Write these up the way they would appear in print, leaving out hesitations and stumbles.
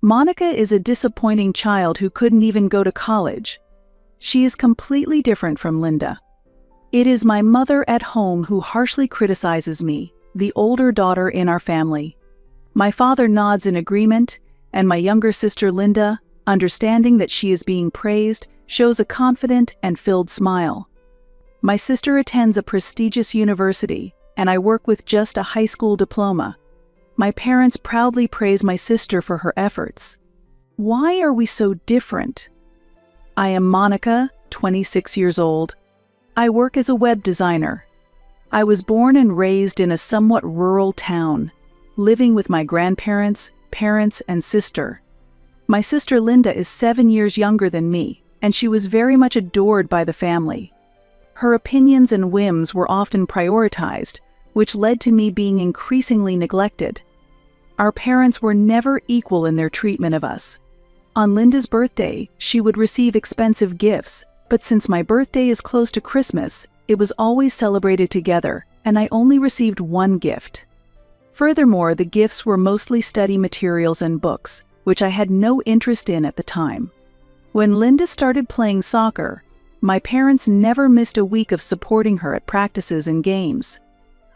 Monica is a disappointing child who couldn't even go to college. She is completely different from Linda. It is my mother at home who harshly criticizes me, the older daughter in our family. My father nods in agreement, and my younger sister Linda, understanding that she is being praised, shows a confident and filled smile. My sister attends a prestigious university, and I work with just a high school diploma. My parents proudly praise my sister for her efforts. Why are we so different? I am Monica, 26 years old. I work as a web designer. I was born and raised in a somewhat rural town, living with my grandparents, parents, and sister. My sister Linda is 7 years younger than me, and she was very much adored by the family. Her opinions and whims were often prioritized, which led to me being increasingly neglected. Our parents were never equal in their treatment of us. On Linda's birthday, she would receive expensive gifts, but since my birthday is close to Christmas, it was always celebrated together, and I only received one gift. Furthermore, the gifts were mostly study materials and books, which I had no interest in at the time. When Linda started playing soccer, my parents never missed a week of supporting her at practices and games.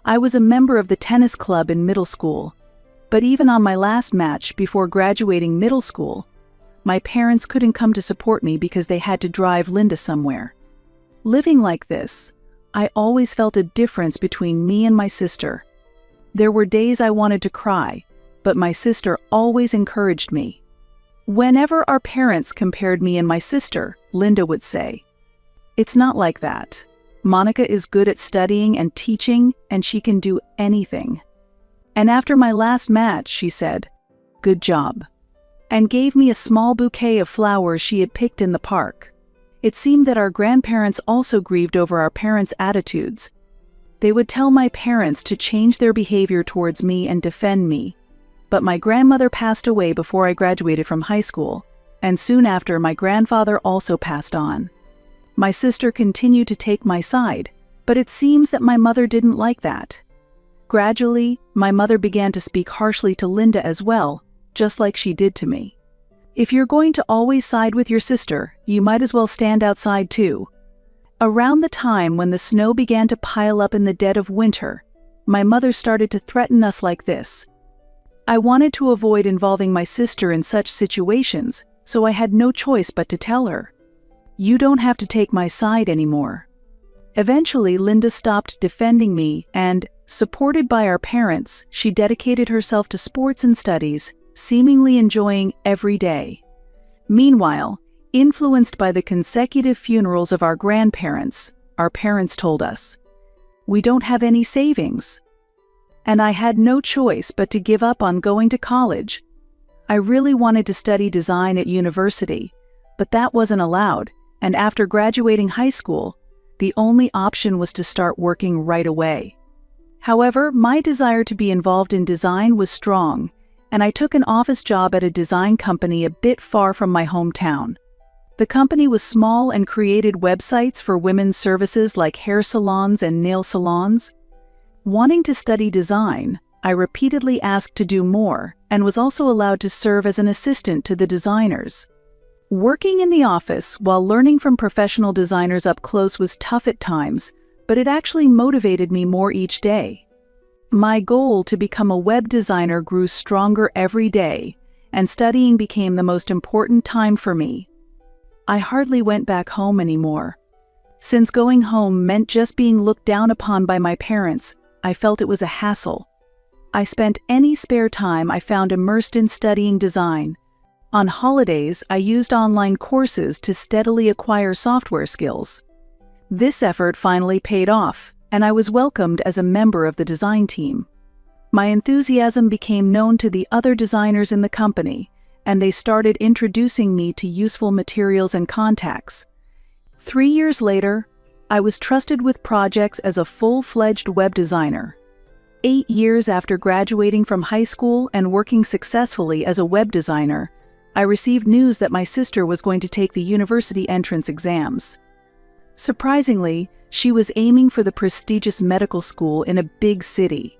I was a member of the tennis club in middle school, but even on my last match before graduating middle school, my parents couldn't come to support me because they had to drive Linda somewhere. Living like this, I always felt a difference between me and my sister. There were days I wanted to cry, but my sister always encouraged me. Whenever our parents compared me and my sister, Linda would say, "It's not like that. Monica is good at studying and teaching, and she can do anything." And after my last match, she said, "Good job," and gave me a small bouquet of flowers she had picked in the park. It seemed that our grandparents also grieved over our parents' attitudes. They would tell my parents to change their behavior towards me and defend me. But my grandmother passed away before I graduated from high school, and soon after my grandfather also passed on. My sister continued to take my side, but it seems that my mother didn't like that. Gradually, my mother began to speak harshly to Linda as well, just like she did to me. "If you're going to always side with your sister, you might as well stand outside too." Around the time when the snow began to pile up in the dead of winter, my mother started to threaten us like this. I wanted to avoid involving my sister in such situations, so I had no choice but to tell her, "You don't have to take my side anymore." Eventually, Linda stopped defending me and, supported by our parents, she dedicated herself to sports and studies, seemingly enjoying every day. Meanwhile, influenced by the consecutive funerals of our grandparents, our parents told us, "We don't have any savings." And I had no choice but to give up on going to college. I really wanted to study design at university, but that wasn't allowed, and after graduating high school, the only option was to start working right away. However, my desire to be involved in design was strong, and I took an office job at a design company a bit far from my hometown. The company was small and created websites for women's services like hair salons and nail salons. Wanting to study design, I repeatedly asked to do more and was also allowed to serve as an assistant to the designers. Working in the office while learning from professional designers up close was tough at times, but it actually motivated me more each day. My goal to become a web designer grew stronger every day, and studying became the most important time for me. I hardly went back home anymore. Since going home meant just being looked down upon by my parents, I felt it was a hassle. I spent any spare time I found immersed in studying design. On holidays, I used online courses to steadily acquire software skills. This effort finally paid off, and I was welcomed as a member of the design team. My enthusiasm became known to the other designers in the company, and they started introducing me to useful materials and contacts. 3 years later, I was trusted with projects as a full-fledged web designer. 8 years after graduating from high school and working successfully as a web designer, I received news that my sister was going to take the university entrance exams. Surprisingly, she was aiming for the prestigious medical school in a big city.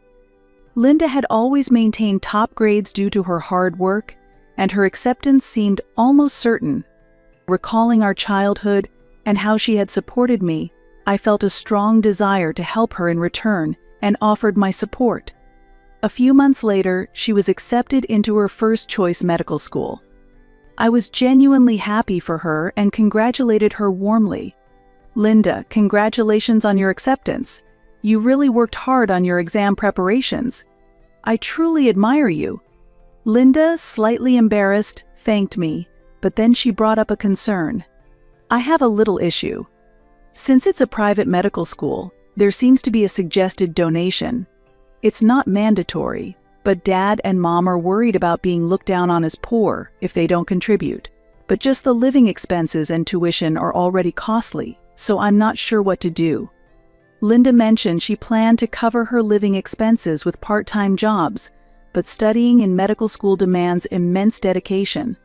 Linda had always maintained top grades due to her hard work, and her acceptance seemed almost certain. Recalling our childhood and how she had supported me, I felt a strong desire to help her in return and offered my support. A few months later, she was accepted into her first-choice medical school. I was genuinely happy for her and congratulated her warmly. "Linda, congratulations on your acceptance. You really worked hard on your exam preparations. I truly admire you." Linda, slightly embarrassed, thanked me, but then she brought up a concern. "I have a little issue. Since it's a private medical school, there seems to be a suggested donation. It's not mandatory, but Dad and Mom are worried about being looked down on as poor if they don't contribute. But just the living expenses and tuition are already costly, so I'm not sure what to do." Linda mentioned she planned to cover her living expenses with part-time jobs, but studying in medical school demands immense dedication.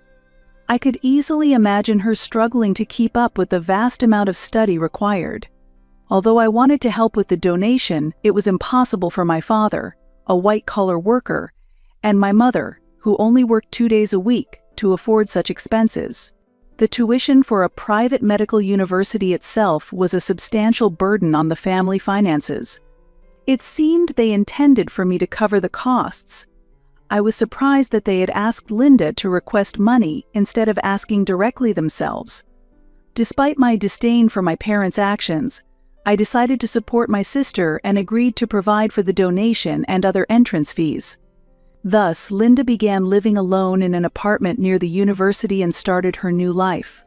I could easily imagine her struggling to keep up with the vast amount of study required. Although I wanted to help with the donation, it was impossible for my father, a white-collar worker, and my mother, who only worked 2 days a week, to afford such expenses. The tuition for a private medical university itself was a substantial burden on the family finances. It seemed they intended for me to cover the costs. I was surprised that they had asked Linda to request money instead of asking directly themselves. Despite my disdain for my parents' actions, I decided to support my sister and agreed to provide for the donation and other entrance fees. Thus, Linda began living alone in an apartment near the university and started her new life.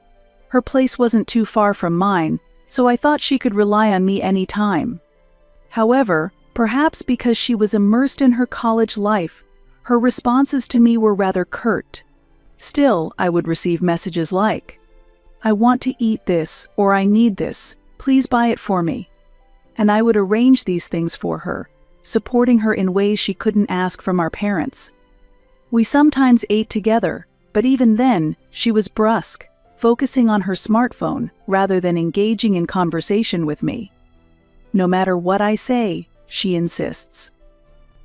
Her place wasn't too far from mine, so I thought she could rely on me any time. However, perhaps because she was immersed in her college life, her responses to me were rather curt. Still, I would receive messages like, "I want to eat this," or "I need this, please buy it for me." And I would arrange these things for her, supporting her in ways she couldn't ask from our parents. We sometimes ate together, but even then, she was brusque, focusing on her smartphone rather than engaging in conversation with me. "No matter what I say," she insists.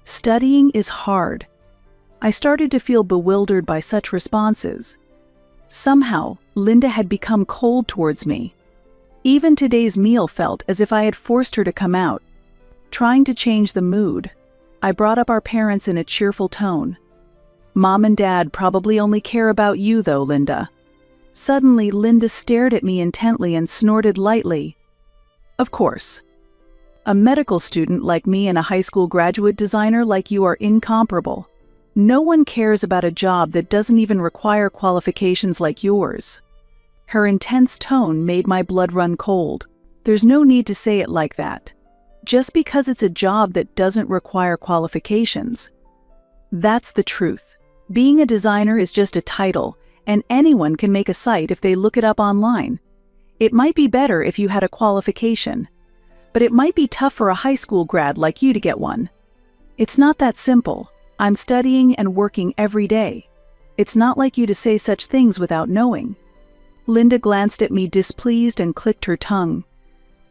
Studying is hard. I started to feel bewildered by such responses. Somehow, Linda had become cold towards me. Even today's meal felt as if I had forced her to come out. Trying to change the mood, I brought up our parents in a cheerful tone. "Mom and Dad probably only care about you though, Linda." Suddenly, Linda stared at me intently and snorted lightly. "Of course. A medical student like me and a high school graduate designer like you are incomparable. No one cares about a job that doesn't even require qualifications like yours." Her intense tone made my blood run cold. There's no need to say it like that. Just because it's a job that doesn't require qualifications. That's the truth. Being a designer is just a title, and anyone can make a site if they look it up online. It might be better if you had a qualification, but it might be tough for a high school grad like you to get one. It's not that simple. I'm studying and working every day. It's not like you to say such things without knowing. Linda glanced at me displeased and clicked her tongue.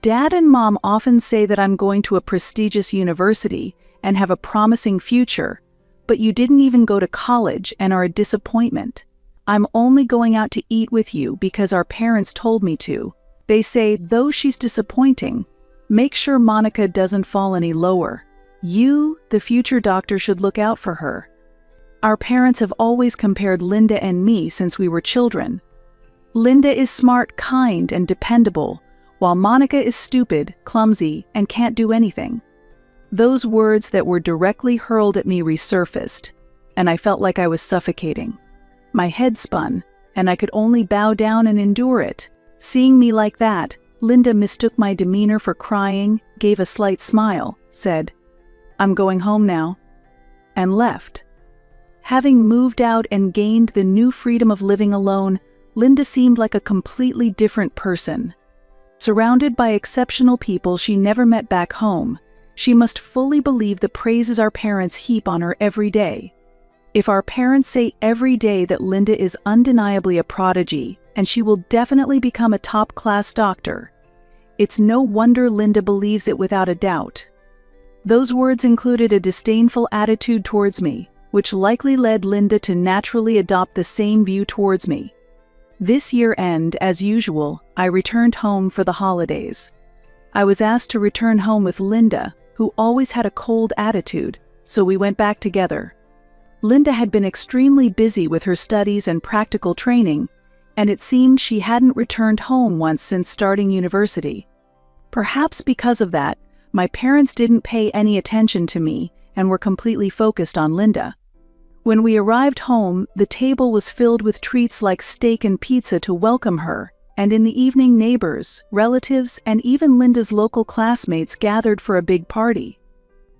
"Dad and Mom often say that I'm going to a prestigious university and have a promising future, but you didn't even go to college and are a disappointment. I'm only going out to eat with you because our parents told me to. They say, though she's disappointing, make sure Monica doesn't fall any lower. You, the future doctor, should look out for her. Our parents have always compared Linda and me since we were children. Linda is smart, kind, and dependable, while Monica is stupid, clumsy, and can't do anything." Those words that were directly hurled at me resurfaced, and I felt like I was suffocating. My head spun, and I could only bow down and endure it. Seeing me like that, Linda mistook my demeanor for crying, gave a slight smile, said, "I'm going home now," and left. Having moved out and gained the new freedom of living alone, Linda seemed like a completely different person. Surrounded by exceptional people she never met back home, she must fully believe the praises our parents heap on her every day. If our parents say every day that Linda is undeniably a prodigy and she will definitely become a top-class doctor, it's no wonder Linda believes it without a doubt. Those words included a disdainful attitude towards me, which likely led Linda to naturally adopt the same view towards me. This year-end, as usual, I returned home for the holidays. I was asked to return home with Linda, who always had a cold attitude, so we went back together. Linda had been extremely busy with her studies and practical training, and it seemed she hadn't returned home once since starting university. Perhaps because of that, my parents didn't pay any attention to me and were completely focused on Linda. When we arrived home, the table was filled with treats like steak and pizza to welcome her, and in the evening neighbors, relatives, and even Linda's local classmates gathered for a big party.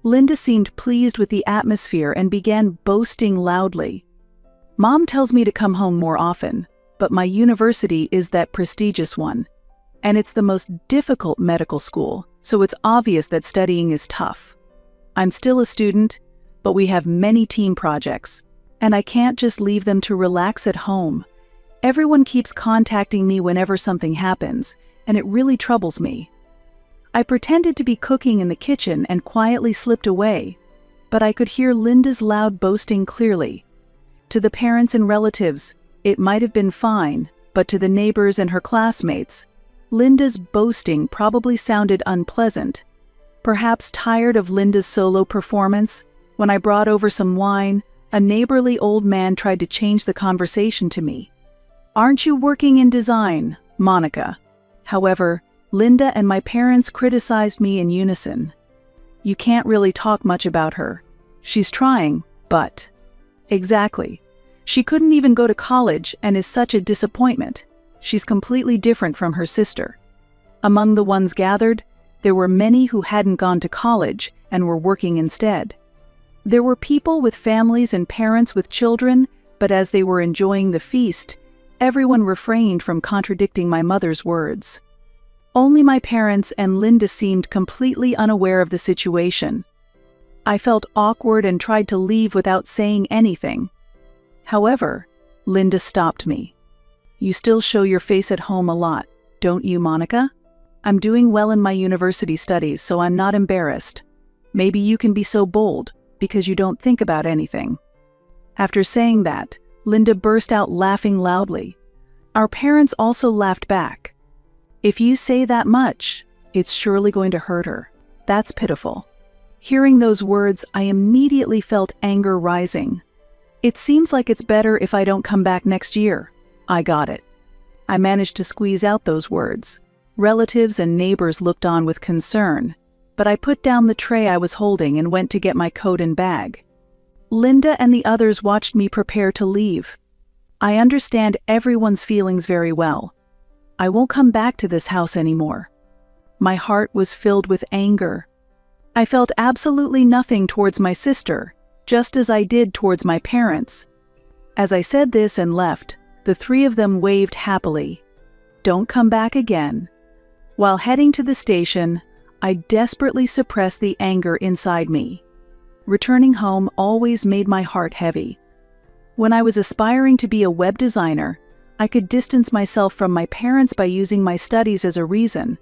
Linda seemed pleased with the atmosphere and began boasting loudly. "Mom tells me to come home more often, but my university is that prestigious one. And it's the most difficult medical school, so it's obvious that studying is tough. I'm still a student, but we have many team projects, and I can't just leave them to relax at home. Everyone keeps contacting me whenever something happens, and it really troubles me." I pretended to be cooking in the kitchen and quietly slipped away, but I could hear Linda's loud boasting clearly. To the parents and relatives, it might have been fine, but to the neighbors and her classmates, Linda's boasting probably sounded unpleasant. Perhaps tired of Linda's solo performance, when I brought over some wine, a neighborly old man tried to change the conversation to me. "Aren't you working in design, Monica?" However, Linda and my parents criticized me in unison. "You can't really talk much about her. She's trying, but..." Exactly. She couldn't even go to college and is such a disappointment. She's completely different from her sister. Among the ones gathered, there were many who hadn't gone to college and were working instead. There were people with families and parents with children, but as they were enjoying the feast, everyone refrained from contradicting my mother's words. Only my parents and Linda seemed completely unaware of the situation. I felt awkward and tried to leave without saying anything. However, Linda stopped me. "You still show your face at home a lot, don't you, Monica? I'm doing well in my university studies, so I'm not embarrassed. Maybe you can be so bold, because you don't think about anything." After saying that, Linda burst out laughing loudly. Our parents also laughed back. "If you say that much, it's surely going to hurt her. That's pitiful." Hearing those words, I immediately felt anger rising. "It seems like it's better if I don't come back next year." I got it. I managed to squeeze out those words. Relatives and neighbors looked on with concern, but I put down the tray I was holding and went to get my coat and bag. Linda and the others watched me prepare to leave. I understand everyone's feelings very well. I won't come back to this house anymore. My heart was filled with anger. I felt absolutely nothing towards my sister, just as I did towards my parents. As I said this and left, the three of them waved happily. "Don't come back again." While heading to the station, I desperately suppressed the anger inside me. Returning home always made my heart heavy. When I was aspiring to be a web designer, I could distance myself from my parents by using my studies as a reason.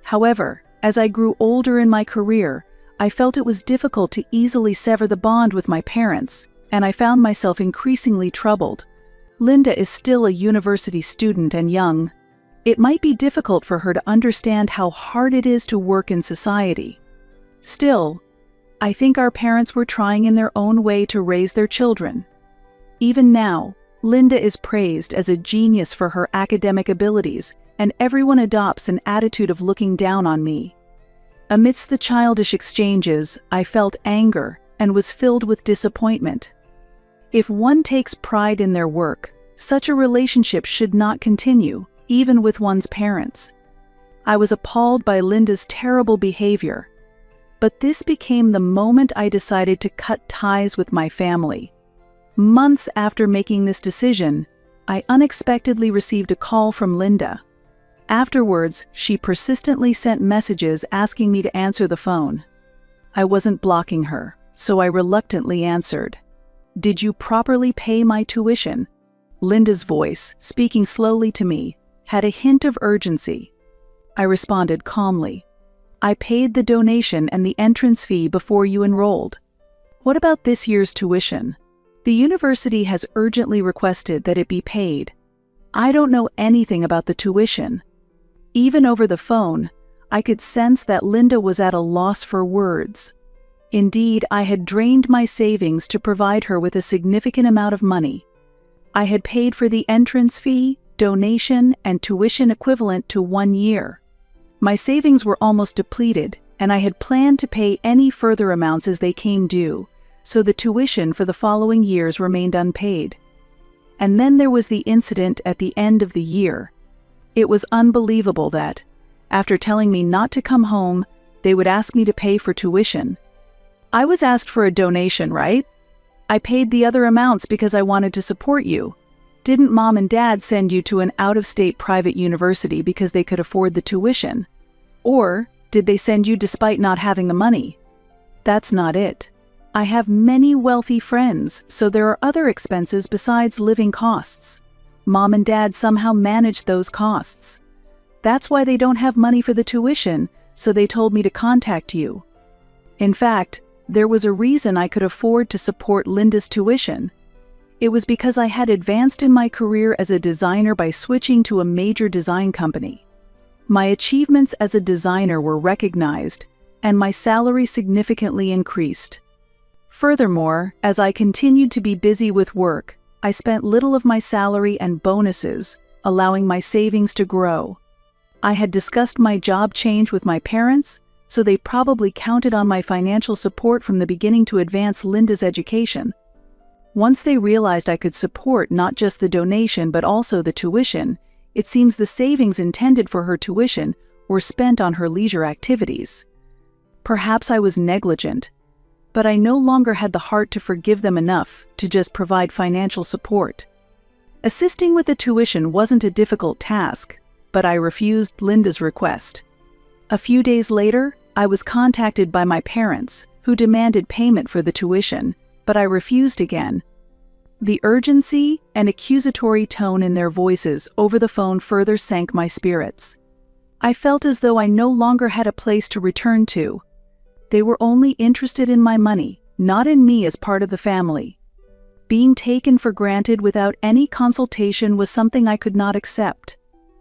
However, as I grew older in my career, I felt it was difficult to easily sever the bond with my parents, and I found myself increasingly troubled. Linda is still a university student and young. It might be difficult for her to understand how hard it is to work in society. Still, I think our parents were trying in their own way to raise their children. Even now, Linda is praised as a genius for her academic abilities, and everyone adopts an attitude of looking down on me. Amidst the childish exchanges, I felt anger and was filled with disappointment. If one takes pride in their work, such a relationship should not continue, even with one's parents. I was appalled by Linda's terrible behavior. But this became the moment I decided to cut ties with my family. Months after making this decision, I unexpectedly received a call from Linda. Afterwards, she persistently sent messages asking me to answer the phone. I wasn't blocking her, so I reluctantly answered. "Did you properly pay my tuition?" Linda's voice, speaking slowly to me, had a hint of urgency. I responded calmly. "I paid the donation and the entrance fee before you enrolled. What about this year's tuition? The university has urgently requested that it be paid. I don't know anything about the tuition. Even over the phone, I could sense that Linda was at a loss for words. Indeed, I had drained my savings to provide her with a significant amount of money. I had paid for the entrance fee, donation, and tuition equivalent to 1 year. My savings were almost depleted, and I had planned to pay any further amounts as they came due, so the tuition for the following years remained unpaid. And then there was the incident at the end of the year. It was unbelievable that, after telling me not to come home, they would ask me to pay for tuition. I was asked for a donation, right? I paid the other amounts because I wanted to support you. Didn't mom and dad send you to an out-of-state private university because they could afford the tuition? Or did they send you despite not having the money? That's not it. I have many wealthy friends, so there are other expenses besides living costs. Mom and dad somehow managed those costs. That's why they don't have money for the tuition, so they told me to contact you. In fact, there was a reason I could afford to support Linda's tuition. It was because I had advanced in my career as a designer by switching to a major design company. My achievements as a designer were recognized, and my salary significantly increased. Furthermore, as I continued to be busy with work, I spent little of my salary and bonuses, allowing my savings to grow. I had discussed my job change with my parents, so they probably counted on my financial support from the beginning to advance Linda's education. Once they realized I could support not just the donation but also the tuition, it seems the savings intended for her tuition were spent on her leisure activities. Perhaps I was negligent, but I no longer had the heart to forgive them enough to just provide financial support. Assisting with the tuition wasn't a difficult task, but I refused Linda's request. A few days later, I was contacted by my parents, who demanded payment for the tuition, but I refused again. The urgency and accusatory tone in their voices over the phone further sank my spirits. I felt as though I no longer had a place to return to. They were only interested in my money, not in me as part of the family. Being taken for granted without any consultation was something I could not accept.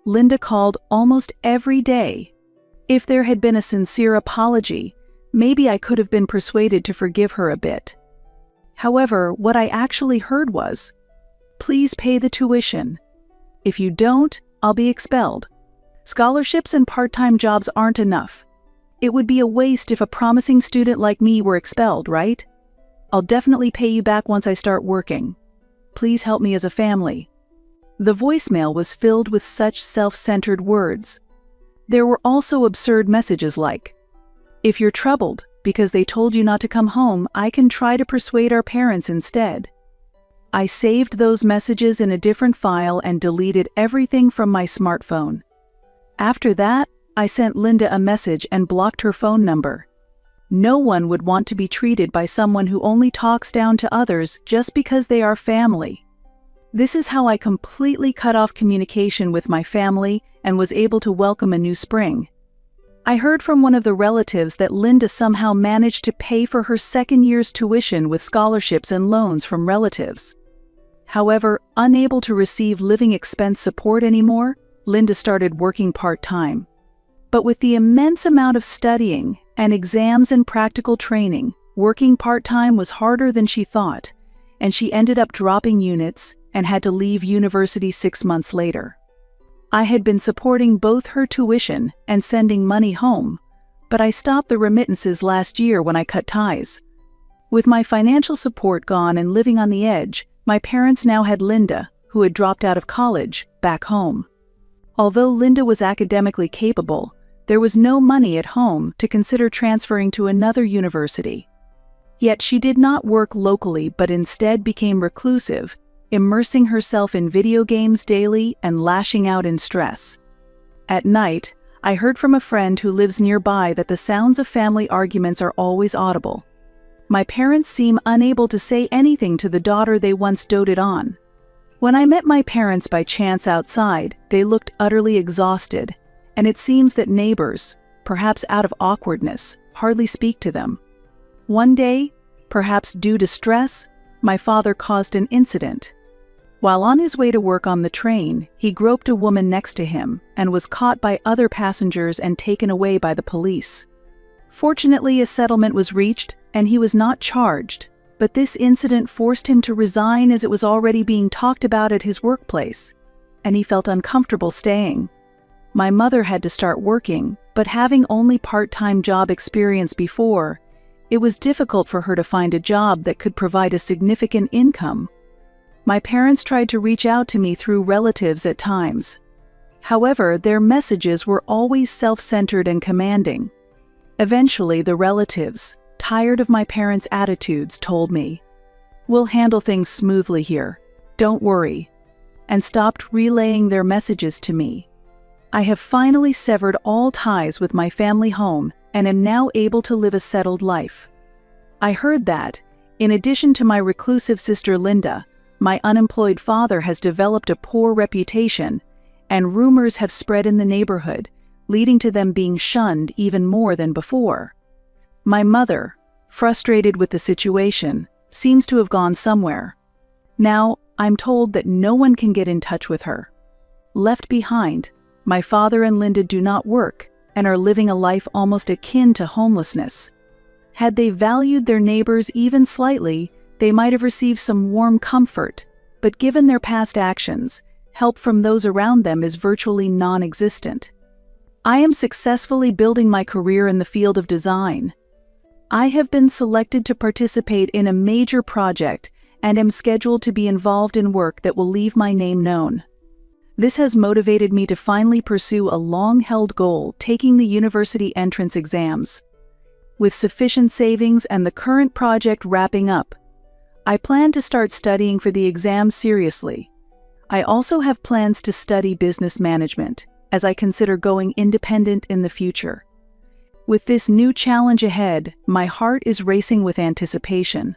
Linda called almost every day. If there had been a sincere apology, maybe I could have been persuaded to forgive her a bit. However, what I actually heard was, "Please pay the tuition. If you don't, I'll be expelled. Scholarships and part-time jobs aren't enough. It would be a waste if a promising student like me were expelled, right? I'll definitely pay you back once I start working. Please help me as a family." The voicemail was filled with such self-centered words. There were also absurd messages like, "If you're troubled because they told you not to come home, I can try to persuade our parents instead." I saved those messages in a different file and deleted everything from my smartphone. After that, I sent Linda a message and blocked her phone number. No one would want to be treated by someone who only talks down to others just because they are family. This is how I completely cut off communication with my family and was able to welcome a new spring. I heard from one of the relatives that Linda somehow managed to pay for her second year's tuition with scholarships and loans from relatives. However, unable to receive living expense support anymore, Linda started working part-time. But with the immense amount of studying and exams and practical training, working part-time was harder than she thought, and she ended up dropping units and had to leave university 6 months later. I had been supporting both her tuition and sending money home, but I stopped the remittances last year when I cut ties. With my financial support gone and living on the edge, my parents now had Linda, who had dropped out of college, back home. Although Linda was academically capable, there was no money at home to consider transferring to another university. Yet she did not work locally but instead became reclusive, immersing herself in video games daily and lashing out in stress. At night, I heard from a friend who lives nearby that the sounds of family arguments are always audible. My parents seem unable to say anything to the daughter they once doted on. When I met my parents by chance outside, they looked utterly exhausted, and it seems that neighbors, perhaps out of awkwardness, hardly speak to them. One day, perhaps due to stress, my father caused an incident. While on his way to work on the train, he groped a woman next to him and was caught by other passengers and taken away by the police. Fortunately, a settlement was reached and he was not charged, but this incident forced him to resign as it was already being talked about at his workplace, and he felt uncomfortable staying. My mother had to start working, but having only part-time job experience before, it was difficult for her to find a job that could provide a significant income. My parents tried to reach out to me through relatives at times. However, their messages were always self-centered and commanding. Eventually, the relatives, tired of my parents' attitudes, told me, "We'll handle things smoothly here, don't worry," and stopped relaying their messages to me. I have finally severed all ties with my family home and am now able to live a settled life. I heard that, in addition to my reclusive sister Linda, my unemployed father has developed a poor reputation, and rumors have spread in the neighborhood, leading to them being shunned even more than before. My mother, frustrated with the situation, seems to have gone somewhere. Now, I'm told that no one can get in touch with her. Left behind, my father and Linda do not work and are living a life almost akin to homelessness. Had they valued their neighbors even slightly, they might have received some warm comfort, but given their past actions, help from those around them is virtually non-existent. I am successfully building my career in the field of design. I have been selected to participate in a major project and am scheduled to be involved in work that will leave my name known. This has motivated me to finally pursue a long-held goal, taking the university entrance exams. With sufficient savings and the current project wrapping up, I plan to start studying for the exams seriously. I also have plans to study business management, as I consider going independent in the future. With this new challenge ahead, my heart is racing with anticipation.